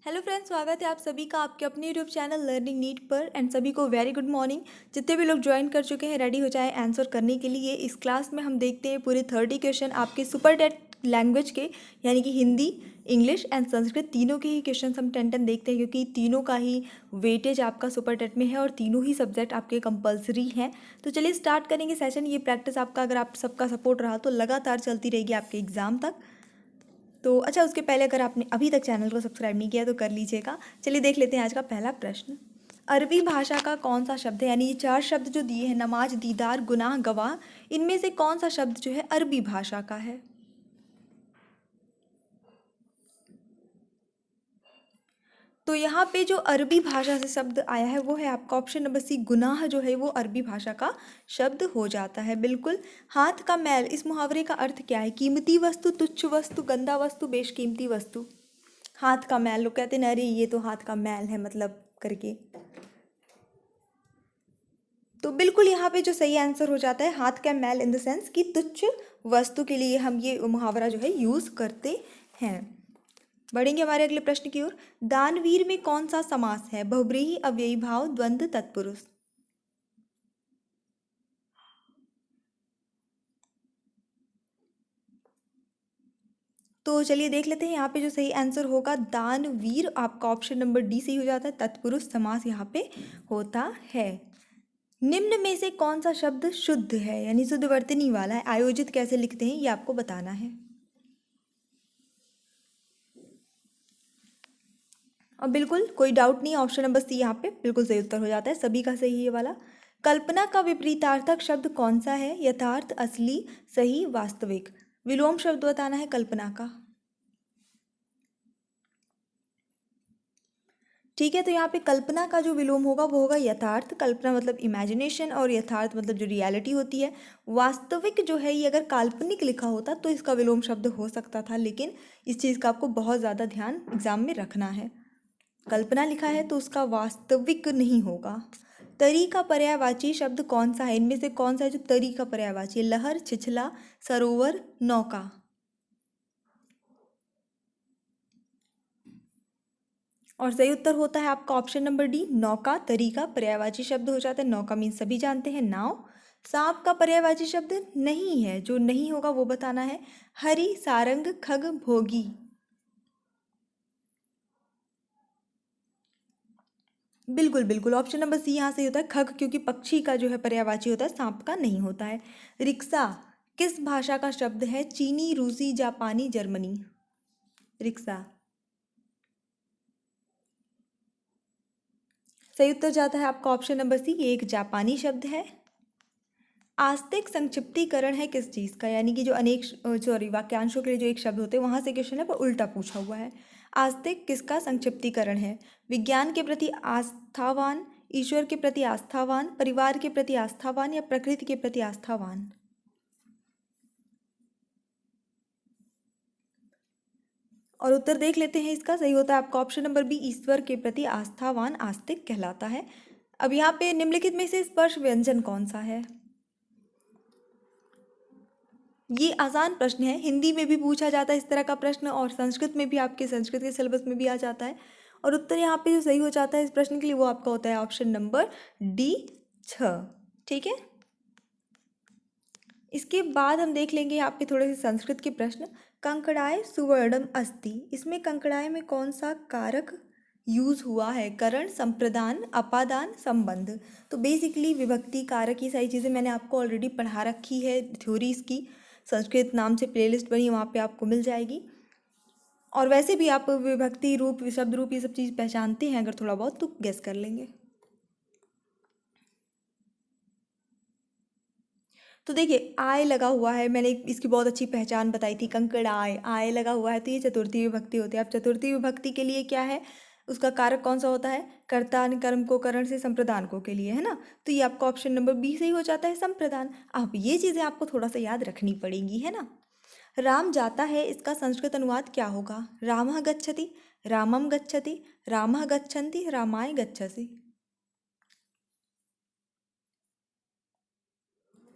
Hello friends, स्वागत है आप सभी का आपके अपने यूट्यूब चैनल लर्निंग नीट पर। एंड सभी को वेरी गुड मॉर्निंग। जितने भी लोग ज्वाइन कर चुके हैं रेडी हो जाए आंसर करने के लिए। इस क्लास में हम देखते हैं पूरे 30 क्वेश्चन आपके सुपर टेट लैंग्वेज के, यानी कि हिंदी, इंग्लिश एंड संस्कृत तीनों के ही क्वेश्चन हम 10 देखते हैं, क्योंकि तीनों का ही वेटेज आपका सुपर टेट में है और तीनों ही सब्जेक्ट आपके कंपलसरी हैं। तो चलिए स्टार्ट करेंगे सेशन। ये प्रैक्टिस आपका, अगर आप सबका सपोर्ट रहा तो लगातार चलती रहेगी आपके एग्ज़ाम तक। तो अच्छा, उसके पहले अगर आपने अभी तक चैनल को सब्सक्राइब नहीं किया तो कर लीजिएगा। चलिए देख लेते हैं आज का पहला प्रश्न। अरबी भाषा का कौन सा शब्द है, यानी ये 4 शब्द जो दिए हैं, नमाज, दीदार, गुनाह, गवाह, इनमें से कौन सा शब्द जो है अरबी भाषा का है? तो यहाँ पे जो अरबी भाषा से शब्द आया है वो है आपका ऑप्शन नंबर सी, गुनाह जो है वो अरबी भाषा का शब्द हो जाता है। बिल्कुल। हाथ का मैल, इस मुहावरे का अर्थ क्या है? कीमती वस्तु, तुच्छ वस्तु, गंदा वस्तु, बेशकीमती वस्तु। हाथ का मैल, लोग कहते हैं ना, अरे ये तो हाथ का मैल है, मतलब करके। तो बिल्कुल यहाँ पे जो सही आंसर हो जाता है हाथ का मैल, इन द सेंस कि तुच्छ वस्तु के लिए हम ये मुहावरा जो है यूज करते हैं। बढ़ेंगे हमारे अगले प्रश्न की ओर। दानवीर में कौन सा समास है? बहुब्रीहि, अव्ययी भाव, द्वंद्व, तत्पुरुष। तो चलिए देख लेते हैं यहाँ पे जो सही आंसर होगा दानवीर, आपका ऑप्शन नंबर डी सही हो जाता है। तत्पुरुष समास यहाँ पे होता है। निम्न में से कौन सा शब्द शुद्ध है, यानी शुद्ध वर्तनी वाला है? आयोजित कैसे लिखते हैं ये आपको बताना है। और बिल्कुल कोई डाउट नहीं, ऑप्शन नंबर सी यहाँ पे बिल्कुल सही उत्तर हो जाता है, सभी का सही ये वाला। कल्पना का विपरीतार्थक शब्द कौन सा है? यथार्थ, असली, सही, वास्तविक। विलोम शब्द बताना है कल्पना का। ठीक है, तो यहाँ पे कल्पना का जो विलोम होगा वो होगा यथार्थ। कल्पना मतलब इमेजिनेशन और यथार्थ मतलब जो रियलिटी होती है। वास्तविक जो है ये अगर काल्पनिक लिखा होता तो इसका विलोम शब्द हो सकता था, लेकिन इस चीज़ का आपको बहुत ज़्यादा ध्यान एग्जाम में रखना है। कल्पना लिखा है तो उसका वास्तविक नहीं होगा। तरी का पर्यायवाची शब्द कौन सा है? इनमें से कौन सा है जो तरी का पर्यायवाची है? लहर, छिछला, सरोवर, नौका। और सही उत्तर होता है आपका ऑप्शन नंबर डी, नौका। तरी का पर्यायवाची शब्द हो जाता है। नौका मीन्स सभी जानते हैं नाव। सांप का पर्यायवाची शब्द नहीं है, जो नहीं होगा वो बताना है। हरि, सारंग, खग, भोगी। बिल्कुल बिल्कुल, ऑप्शन नंबर सी यहाँ से होता है खग, क्योंकि पक्षी का जो है पर्यायवाची होता है, सांप का नहीं होता है। रिक्शा किस भाषा का शब्द है? चीनी, रूसी, जापानी, जर्मनी। रिक्शा सही उत्तर जाता है आपका ऑप्शन नंबर सी, ये एक जापानी शब्द है। आस्तिक संक्षिप्तीकरण है किस चीज़ का? यानी कि जो अनेक, सॉरी, वाक्यांशों के लिए जो एक शब्द होते हैं वहां से क्वेश्चन है पर उल्टा पूछा हुआ है। आस्तिक किसका संक्षिप्तीकरण है? विज्ञान के प्रति आस्थावान, ईश्वर के प्रति आस्थावान, परिवार के प्रति आस्थावान या प्रकृति के प्रति आस्थावान। और उत्तर देख लेते हैं इसका। सही होता है आपका ऑप्शन नंबर बी, ईश्वर के प्रति आस्थावान आस्तिक कहलाता है। अब यहाँ पे निम्नलिखित में से स्पर्श व्यंजन कौन सा है? ये आसान प्रश्न है, हिंदी में भी पूछा जाता है इस तरह का प्रश्न, और संस्कृत में भी, आपके संस्कृत के सिलेबस में भी आ जाता है। और उत्तर यहाँ पे जो सही हो जाता है इस प्रश्न के लिए वो आपका होता है ऑप्शन नंबर डी, 6। ठीक है, इसके बाद हम देख लेंगे यहाँ पे थोड़े से संस्कृत के प्रश्न। कंकड़ाय सुवर्णम अस्ति, इसमें कंकड़ाय में कौन सा कारक यूज हुआ है? करण, संप्रदान, अपादान, संबंध। तो बेसिकली विभक्ति, कारक, ये सारी चीज़ें मैंने आपको ऑलरेडी पढ़ा रखी है, थ्योरी इसकी संस्कृत नाम से प्लेलिस्ट बनी है, वहाँ पे आपको मिल जाएगी। और वैसे भी आप विभक्ति रूप, शब्द रूप, ये सब चीज़ पहचानते हैं अगर थोड़ा बहुत तो गेस कर लेंगे। तो देखिए आय लगा हुआ है, मैंने इसकी बहुत अच्छी पहचान बताई थी, कंकड़ आय, आय लगा हुआ है तो ये चतुर्थी विभक्ति होती है। अब चतुर्थी विभक्ति के लिए क्या है, उसका कारक कौन सा होता है? कर्ता ने कर्म को करण से संप्रदान को के लिए, है ना। तो ये आपका ऑप्शन नंबर बी सही हो जाता है, संप्रदान। अब ये चीज़ें आपको थोड़ा सा याद रखनी पड़ेंगी, है ना। राम जाता है, इसका संस्कृत अनुवाद क्या होगा? रामः गच्छति, रामम गच्छति, रामः गच्छन्ति, रामाय गच्छसि।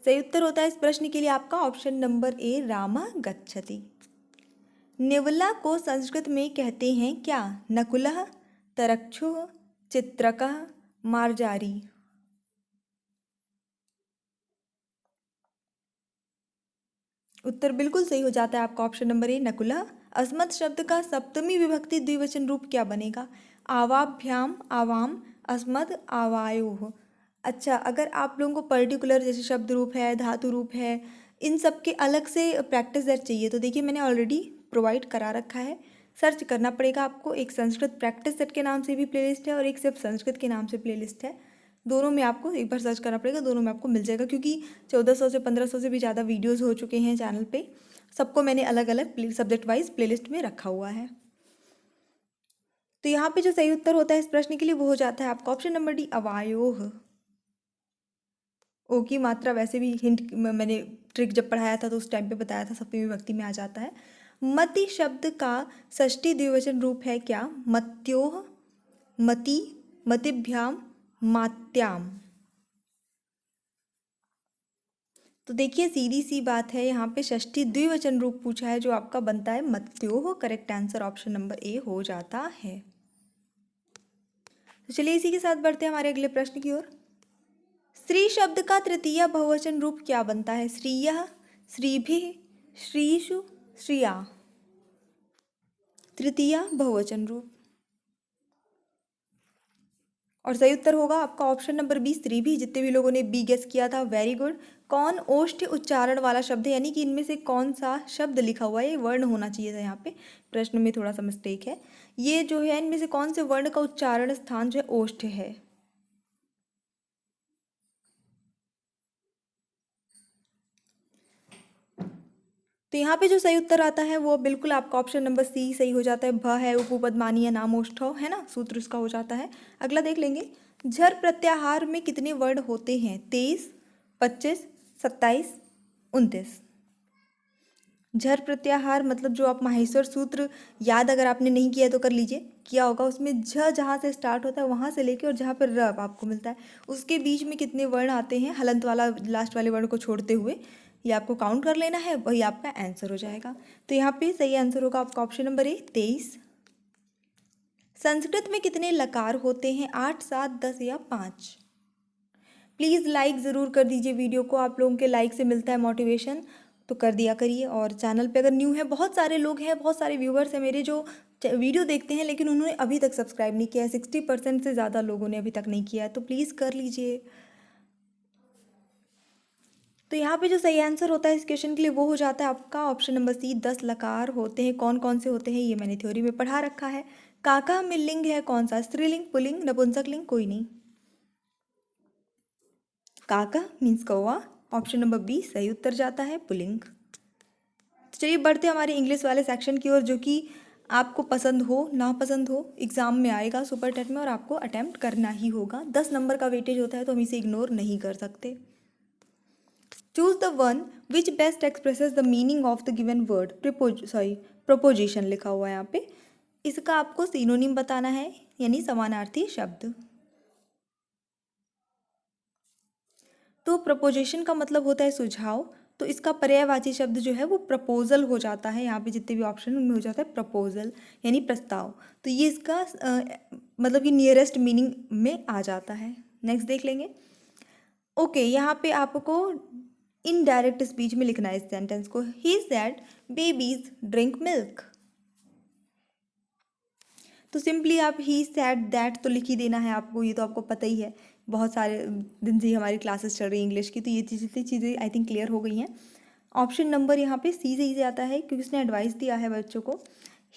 सही उत्तर होता है इस प्रश्न के लिए आपका ऑप्शन नंबर ए, रामः गच्छति। निवला को संस्कृत में कहते हैं क्या? नकुलः, तरक्षुः, चित्रकः, मार्जारी। उत्तर बिल्कुल सही हो जाता है आपका ऑप्शन नंबर ए, नकुलः। अस्मत् शब्द का सप्तमी विभक्ति द्विवचन रूप क्या बनेगा? आवाभ्याम, आवाम, अस्मद्, आवायोः। अच्छा, अगर आप लोगों को पर्टिकुलर जैसे शब्द रूप है, धातु रूप है, इन सब के अलग से प्रैक्टिस सेट चाहिए तो देखिए मैंने ऑलरेडी प्रोवाइड करा रखा है। सर्च करना पड़ेगा आपको। एक संस्कृत प्रैक्टिस सेट के नाम से भी प्लेलिस्ट है और एक सिर्फ संस्कृत के नाम से प्लेलिस्ट है। दोनों में आपको एक बार सर्च करना पड़ेगा, दोनों में आपको मिल जाएगा क्योंकि 1400 से 1500 से भी ज़्यादा वीडियोस हो चुके हैं चैनल पे। सबको मैंने अलग अलग सब्जेक्ट वाइज प्लेलिस्ट में रखा हुआ है। तो यहाँ पे जो सही उत्तर होता है इस प्रश्न के लिए वो हो जाता है आपका ऑप्शन नंबर डी, अवायोह। ओ की मात्रा वैसे भी हिंट मैंने ट्रिक जब पढ़ाया था तो उस टाइम पे बताया था, सप्तमी विभक्ति में आ जाता है। मति शब्द का षष्ठी द्विवचन रूप है क्या? मत्योह, मति, मतिभ्याम, मात्याम। तो देखिए सीधी सी बात है, यहाँ पे षष्ठी द्विवचन रूप पूछा है जो आपका बनता है मत्योह। Correct answer option number a हो जाता है। तो चलिए इसी के साथ बढ़ते हैं हमारे अगले प्रश्न की ओर। स्त्री शब्द का तृतीय बहुवचन रूप क्या बनता है? श्रियः, श्रीभिः, श्रीषु, श्रिया। तृतीय बहुवचन रूप और सही उत्तर होगा आपका ऑप्शन नंबर बी, स्त्री भी। जितने भी लोगों ने बी गेस किया था वेरी गुड। कौन ओष्ठ उच्चारण वाला शब्द है, यानी कि इनमें से कौन सा शब्द लिखा हुआ है, ये वर्ण होना चाहिए था, यहाँ पे प्रश्न में थोड़ा सा मिस्टेक है। ये जो है इनमें से कौन से वर्ण का उच्चारण स्थान जो है ओष्ठ है? तो यहाँ पे जो सही उत्तर आता है वो बिल्कुल आपका ऑप्शन नंबर सी सही हो जाता है। भ है, उपपद मानीय नाम ओष्ठ है ना, सूत्र उसका हो जाता है। अगला देख लेंगे। झर प्रत्याहार में कितने वर्ण होते हैं? 23, 25, 27, 29। झर प्रत्याहार मतलब जो आप माहेश्वर सूत्र याद अगर आपने नहीं किया तो कर लीजिए, किया होगा। उसमें झ जहाँ से स्टार्ट होता है वहाँ से लेके और जहाँ पर र आपको मिलता है उसके बीच में कितने वर्ण आते हैं हलंत वाला लास्ट वाले वर्ण को छोड़ते हुए, ये आपको काउंट कर लेना है, वही आपका आंसर हो जाएगा। तो यहाँ पे सही आंसर होगा आपका ऑप्शन नंबर ए, 23। संस्कृत में कितने लकार होते हैं? 8, 7, 10 या 5? प्लीज़ लाइक ज़रूर कर दीजिए वीडियो को, आप लोगों के लाइक से मिलता है मोटिवेशन, तो कर दिया करिए। और चैनल पे अगर न्यू है, बहुत सारे लोग हैं, बहुत सारे व्यूवर्स हैं मेरे जो वीडियो देखते हैं लेकिन उन्होंने अभी तक सब्सक्राइब नहीं किया है। 60% से ज़्यादा लोगों ने अभी तक नहीं किया है, तो प्लीज़ कर लीजिए। तो यहाँ पे जो सही आंसर होता है इस क्वेश्चन के लिए वो हो जाता है आपका ऑप्शन नंबर सी, 10 लकार होते हैं। कौन कौन से होते हैं ये मैंने थ्योरी में पढ़ा रखा है। काका में लिंग है कौन सा? स्त्रीलिंग, पुल्लिंग, नपुंसक लिंग? कोई नहीं। काका मीन्स कौवा, ऑप्शन नंबर बी सही उत्तर जाता है, पुल्लिंग। तो चलिए बढ़ते हमारे इंग्लिश वाले सेक्शन की ओर, जो कि आपको पसंद हो ना पसंद हो एग्जाम में आएगा सुपर टेट में और आपको अटेम्प्ट करना ही होगा। 10 नंबर का वेटेज होता है तो हम इसे इग्नोर नहीं कर सकते। Choose the one which best expresses the meaning of the given word. Preposition लिखा हुआ है यहाँ पे, इसका आपको सिनोनिम बताना है यानी समानार्थी शब्द। तो प्रपोजिशन का मतलब होता है सुझाव, तो इसका पर्यायवाची शब्द जो है वो प्रपोजल हो जाता है। यहाँ पे जितने भी ऑप्शन उनमें हो जाता है प्रपोजल यानी प्रस्ताव। तो ये इसका मतलब कि नियरेस्ट मीनिंग में आ जाता है। नेक्स्ट देख लेंगे। ओके, यहाँ पे आपको इनडायरेक्ट स्पीच में लिखना है इस सेंटेंस को। He said babies drink milk. तो सिंपली आप ही सेड दैट तो लिख ही देना है आपको, ये तो आपको पता ही है, बहुत सारे दिन से ही हमारी क्लासेस चल रही है इंग्लिश की, तो ये चीज़ें आई थिंक क्लियर हो गई हैं। ऑप्शन नंबर यहाँ पे सी सही से आता है क्योंकि उसने एडवाइस दिया है बच्चों को।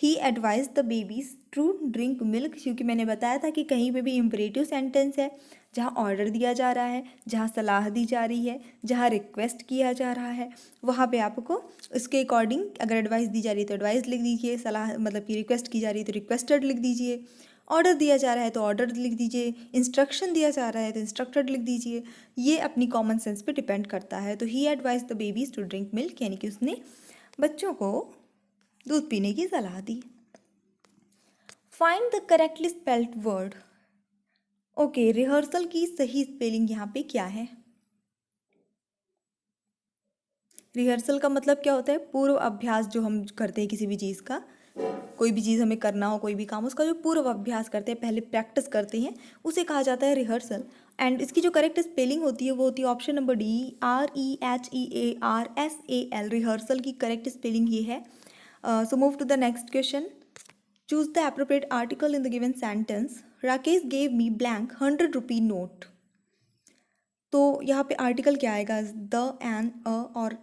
He advise the babies to drink milk, क्योंकि मैंने बताया था कि कहीं पे भी इम्परेटिव सेंटेंस है जहाँ ऑर्डर दिया जा रहा है, जहाँ सलाह दी जा रही है, जहाँ रिक्वेस्ट किया जा रहा है, वहाँ पे आपको उसके अकॉर्डिंग अगर एडवाइस दी जा रही है तो एडवाइस लिख दीजिए, सलाह मतलब कि रिक्वेस्ट की जा रही है तो रिक्वेस्टेड लिख दीजिए, ऑर्डर दिया जा रहा है तो ऑर्डर लिख दीजिए, इंस्ट्रक्शन दिया जा रहा है तो इंस्ट्रक्टेड लिख दीजिए। ये अपनी कॉमन सेंस पे डिपेंड करता है। तो he advise the babies to drink milk, यानी कि उसने बच्चों को दूध पीने की सलाह दी। Find the correctly spelled word. Okay, rehearsal की सही स्पेलिंग यहाँ पे क्या है? रिहर्सल का मतलब क्या होता है? पूर्व अभ्यास जो हम करते हैं किसी भी चीज़ का, कोई भी चीज़ हमें करना हो, कोई भी काम, उसका जो पूर्व अभ्यास करते हैं, पहले प्रैक्टिस करते हैं, उसे कहा जाता है रिहर्सल। एंड इसकी जो करेक्ट स्पेलिंग होती है वो होती है option number D, REHEARSAL। Rehearsal की करेक्ट स्पेलिंग ये है। So move to the next question. Choose the appropriate article in the given sentence. Rakesh gave me blank 100 rupee note. तो यहाँ पे आर्टिकल क्या आएगा? द, एन, अ, और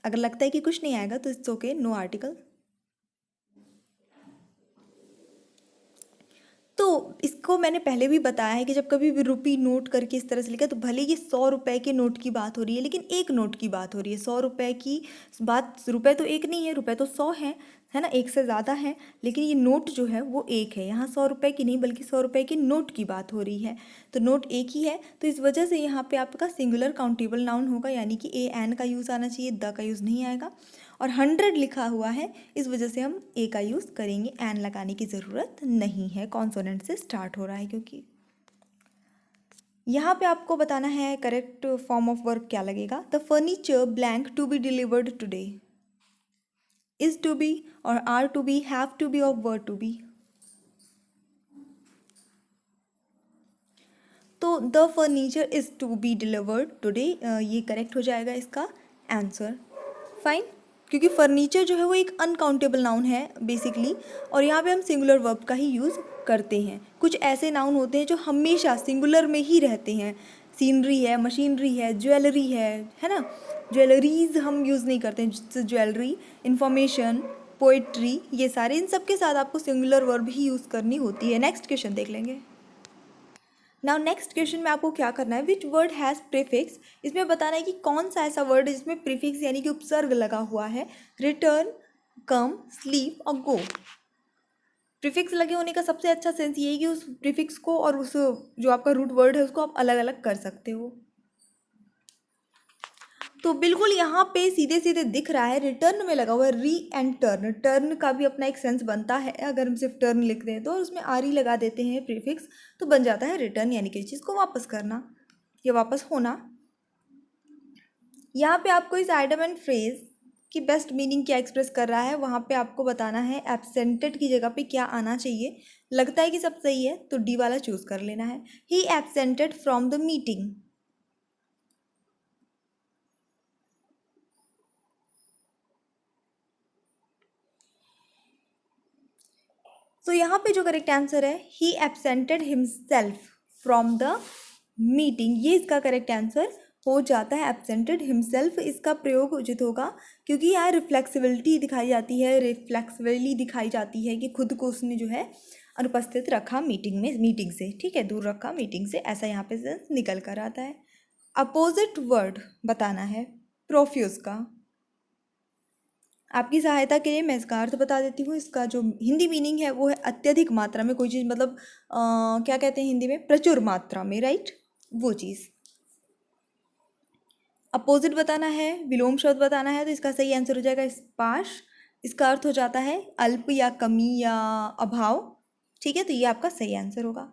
अगर लगता है कि कुछ नहीं आएगा तो इट्स ओके, नो आर्टिकल। तो इसको मैंने पहले भी बताया है कि जब कभी भी रुपी नोट करके इस तरह से लिखा, तो भले ये 100 रुपए के नोट की बात हो रही है, लेकिन एक नोट की बात हो रही है। 100 रुपए की बात, रुपए तो एक नहीं है, रुपए तो 100 है ना, एक से ज़्यादा है, लेकिन ये नोट जो है वो एक है। यहाँ 100 रुपए की नहीं बल्कि 100 रुपए के नोट की बात हो रही है। तो नोट एक ही है, तो इस वजह से यहाँ पे आपका सिंगुलर काउंटेबल नाउन होगा, यानी कि ए एन का यूज़ आना चाहिए, द का यूज़ नहीं आएगा। और 100 लिखा हुआ है, इस वजह से हम ए का यूज़ करेंगे, एन लगाने की ज़रूरत नहीं है, कॉन्सोनेंट से स्टार्ट हो रहा है क्योंकि। यहाँ पे आपको बताना है करेक्ट फॉर्म ऑफ वर्ब क्या लगेगा। The furniture blank to be delivered today. Is to be और are to be, have to be और वर टू बी। तो the furniture is to be delivered today, ये करेक्ट हो जाएगा इसका answer. Fine, क्योंकि फर्नीचर जो है वो एक अनकाउंटेबल नाउन है बेसिकली, और यहाँ पे हम सिंगुलर वर्ब का ही यूज़ करते हैं। कुछ ऐसे नाउन होते हैं जो हमेशा सिंगुलर में ही रहते हैं। सीनरी है, मशीनरी है, ज्वेलरी है ना। ज्वेलरीज हम यूज़ नहीं करते हैं, ज्वेलरी, इंफॉर्मेशन, पोइट्री, ये सारे, इन सब के साथ आपको सिंगुलर वर्ब ही यूज़ करनी होती है। नेक्स्ट क्वेश्चन देख लेंगे। नाउ नेक्स्ट क्वेश्चन में आपको क्या करना है, विच वर्ड हैज़ प्रीफिक्स। इसमें बताना है कि कौन सा ऐसा वर्ड है जिसमें प्रीफिक्स यानी कि उपसर्ग लगा हुआ है। रिटर्न, कम, स्लीप और गो। प्रीफिक्स लगे होने का सबसे अच्छा सेंस ये है कि उस प्रीफिक्स को और उस जो आपका रूट वर्ड है उसको आप अलग अलग कर सकते हो। तो बिल्कुल यहाँ पे सीधे सीधे दिख रहा है, रिटर्न में लगा हुआ है री एंड टर्न। टर्न का भी अपना एक सेंस बनता है, अगर हम सिर्फ टर्न लिख दें तो उसमें आर ही लगा देते हैं प्रीफिक्स, तो बन जाता है रिटर्न, यानी कि चीज़ को वापस करना या वापस होना। यहाँ पे आपको इस आइटम एंड फ्रेज की बेस्ट मीनिंग क्या एक्सप्रेस कर रहा है, वहाँ पे आपको बताना है एब्सेंटेड की जगह पे क्या आना चाहिए। लगता है कि सब सही है तो डी वाला चूज कर लेना है। ही एब्सेंटेड फ्रॉम द मीटिंग। तो यहाँ पे जो करेक्ट आंसर है, ही एब्सेंटेड हिमसेल्फ फ्रॉम द मीटिंग, ये इसका करेक्ट आंसर हो जाता है। एब्सेंटेड हिमसेल्फ इसका प्रयोग उचित होगा, क्योंकि यहाँ रिफ्लेक्सिबिलिटी दिखाई जाती है, रिफ्लेक्सिबली दिखाई जाती है कि खुद को उसने जो है अनुपस्थित रखा मीटिंग में, मीटिंग से, ठीक है, दूर रखा मीटिंग से, ऐसा यहाँ पे सेंस निकल कर आता है। अपोजिट वर्ड बताना है प्रोफ्यूज का। आपकी सहायता के लिए मैं इसका अर्थ बता देती हूँ। इसका जो हिंदी मीनिंग है वो है अत्यधिक मात्रा में कोई चीज़, मतलब क्या कहते हैं हिंदी में, प्रचुर मात्रा में, राइट, वो चीज़। अपोजिट बताना है, विलोम शब्द बताना है, तो इसका सही आंसर हो जाएगा स्पाश। इसका अर्थ हो जाता है अल्प या कमी या अभाव, ठीक है, तो ये आपका सही आंसर होगा।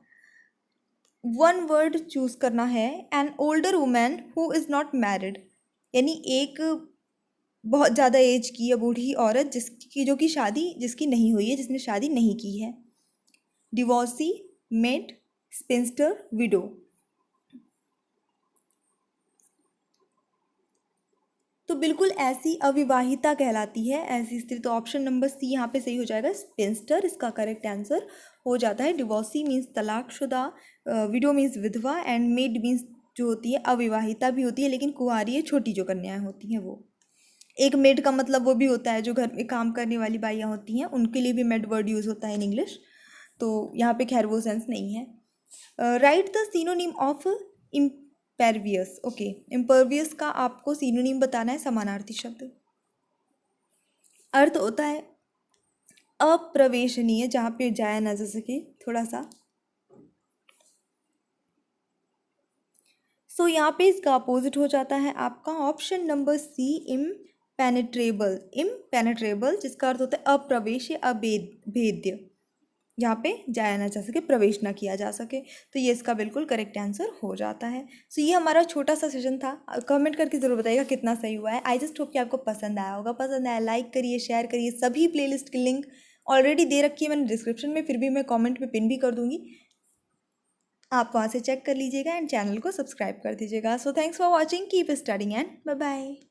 वन वर्ड चूज करना है, an older women who is not married, यानी एक बहुत ज़्यादा एज की या बूढ़ी औरत जिसकी, जो कि शादी जिसकी नहीं हुई है, जिसने शादी नहीं की है। Divorcee, made, sphincter, window. तो बिल्कुल ऐसी अविवाहिता कहलाती है ऐसी स्त्री, तो ऑप्शन नंबर सी यहाँ पे सही हो जाएगा, स्पिंस्टर इसका करेक्ट आंसर हो जाता है। डिवोर्सी मीन्स तलाकशुदा, विडो मीन्स विधवा, एंड मेड मीन्स जो होती है अविवाहिता भी होती है, लेकिन कुंवारी है, छोटी जो कन्याएं होती हैं वो। एक मेड का मतलब वो भी होता है जो घर में काम करने वाली बाइयाँ होती हैं, उनके लिए भी मेड वर्ड यूज़ होता है इन इंग्लिश, तो यहाँ पे खैर वो सेंस नहीं है। Write the synonym of impervious. Okay, impervious का आपको सिनोनिम बताना है, समानार्थी शब्द। अर्थ होता है अप्रवेशनीय, जहाँ पे जाया ना जा सके थोड़ा सा। सो यहाँ पे इसका अपोजिट हो जाता है आपका option number C, impenetrable. Impenetrable जिसका अर्थ होता है अप्रवेश या अभेद्य। यहाँ पे जाया ना जा सके, प्रवेश ना किया जा सके। तो ये इसका बिल्कुल करेक्ट आंसर हो जाता है। सो ये हमारा छोटा सा सेशन था। कमेंट करके ज़रूर बताइएगा कितना सही हुआ है। आई जस्ट होप कि आपको पसंद आया होगा। पसंद आया लाइक करिए, शेयर करिए। सभी प्लेलिस्ट की लिंक ऑलरेडी दे रखी है मैंने डिस्क्रिप्शन में, फिर भी मैं कॉमेंट में पिन भी कर दूँगी, आप वहाँ से चेक कर लीजिएगा एंड चैनल को सब्सक्राइब कर दीजिएगा। So thanks for watching, keep studying and bye bye.